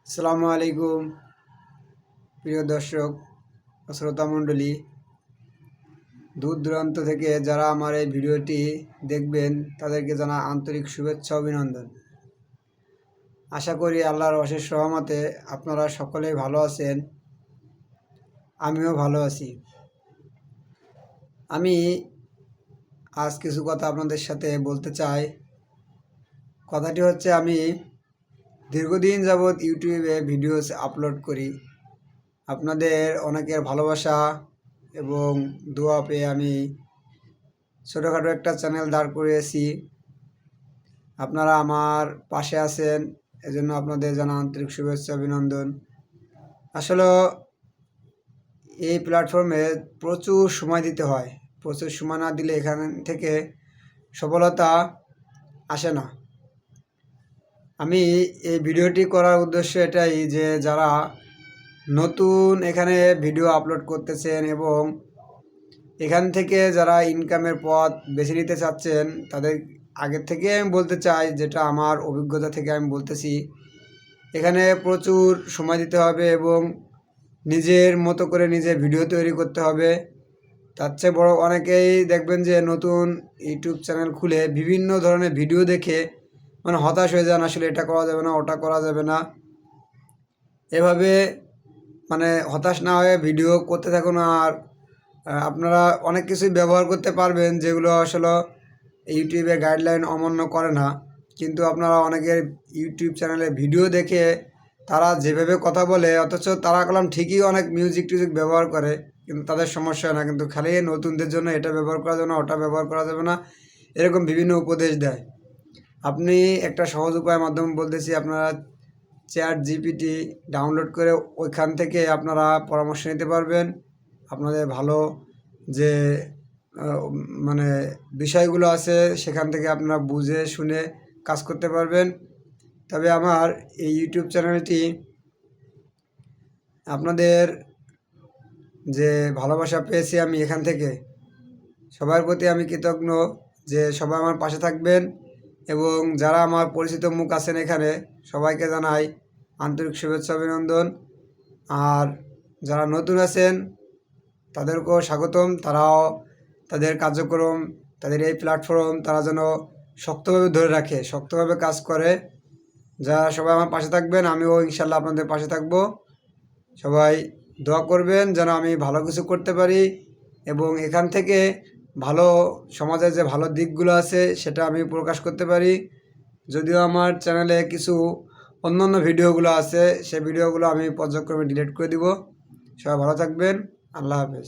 আসসালামু আলাইকুম প্রিয় দর্শক ও শ্রোতা মণ্ডলী, দূর দূরান্ত থেকে যারা আমার এই ভিডিওটি দেখবেন তাদেরকে জানাই আন্তরিক শুভেচ্ছা অভিনন্দন। আশা করি আল্লাহর অশেষ রহমতে আপনারা সকলেই ভালো আছেন, আমিও ভালো আছি। আমি আজ কিছু কথা আপনাদের সাথে বলতে চাই। কথাটি হচ্ছে, আমি দীর্ঘদিন যাবৎ ইউটিউবে ভিডিওস আপলোড করি। আপনাদের অনেকের ভালোবাসা এবং দোয়া পেয়ে আমি ছোটোখাটো একটা চ্যানেল দাঁড় করিয়েছি। আপনারা আমার পাশে আছেন, এজন্য আপনাদের জানা আন্তরিক শুভেচ্ছা অভিনন্দন। আসলে এই প্ল্যাটফর্মে প্রচুর সময় দিতে হয়। প্রচুর সময় না দিলে এখান থেকে সফলতা আসে না। আমি এই ভিডিওটি করার উদ্দেশ্য এটাই যে যারা নতুন এখানে ভিডিও আপলোড করতেছেন এবং এখান থেকে যারা ইনকামের পথ বেছে নিতে চাচ্ছেন, তাদের আগের থেকে আমি বলতে চাই, যেটা আমার অভিজ্ঞতা থেকে আমি বলতেছি, এখানে প্রচুর সময় দিতে হবে এবং নিজের মতো করে নিজে ভিডিও তৈরি করতে হবে। তার চেয়ে বড় অনেকেই দেখবেন যে নতুন ইউটিউব চ্যানেল খুলে বিভিন্ন ধরনের ভিডিও দেখে হতাশ হয়ে যান, আসলে এটা করা যাবে না, ওটা করা যাবে না। এভাবে হতাশ না হয়ে ভিডিও করতে থাকুন। আর আপনারা অনেক কিছুই ব্যবহার করতে পারবেন যেগুলো আসলে ইউটিউবের গাইডলাইন অমান্য করে না, কিন্তু আপনারা অনেকের ইউটিউব চ্যানেলে ভিডিও দেখে তারা যেভাবে কথা বলে, অথচ তারা কলম ঠিকই অনেক মিউজিক টিউজিক ব্যবহার করে, কিন্তু তাদের সমস্যা হয় না। কিন্তু খালি নতুনদের জন্য এটা ব্যবহার করা যাবে না, ওটা ব্যবহার করা যাবে না, এরকম বিভিন্ন উপদেশ দেয়। আপনি একটা সহজ উপায়ের মাধ্যমে বলতেছি, আপনারা চ্যাট জিপিটি ডাউনলোড করে ওইখান থেকে আপনারা পরামর্শ নিতে পারবেন। আপনাদের ভালো যে বিষয়গুলো আছে সেখান থেকে আপনারা বুঝে শুনে কাজ করতে পারবেন। তবে আমার এই ইউটিউব চ্যানেলটি আপনাদের যে ভালোবাসা পেয়েছি আমি এখান থেকে, সবার প্রতি আমি কৃতজ্ঞ যে সবাই আমার পাশে থাকবেন। এবং যারা আমার পরিচিত মুখ আছেন এখানে, সবাইকে জানাই আন্তরিক শুভেচ্ছা অভিনন্দন। আর যারা নতুন আছেন তাদেরকেও স্বাগতম। তারাও তাদের কার্যক্রম, তাদের এই প্ল্যাটফর্ম তারা যেন শক্তভাবে ধরে রাখে, শক্তভাবে কাজ করে। যারা সবাই আমার পাশে থাকবেন, আমিও ইনশাল্লাহ আপনাদের পাশে থাকব। সবাই দোয়া করবেন যেন আমি ভালো কিছু করতে পারি এবং এখান থেকে ভালো সমাজের যে ভালো দিকগুলো আছে সেটা আমি প্রকাশ করতে পারি। যদিও আমার চ্যানেলে কিছু অন্যান্য ভিডিওগুলো আছে, সেই ভিডিওগুলো আমি পর্যায়ক্রমে ডিলিট করে দিব। সবাই ভালো থাকবেন। আল্লাহ হাফেজ।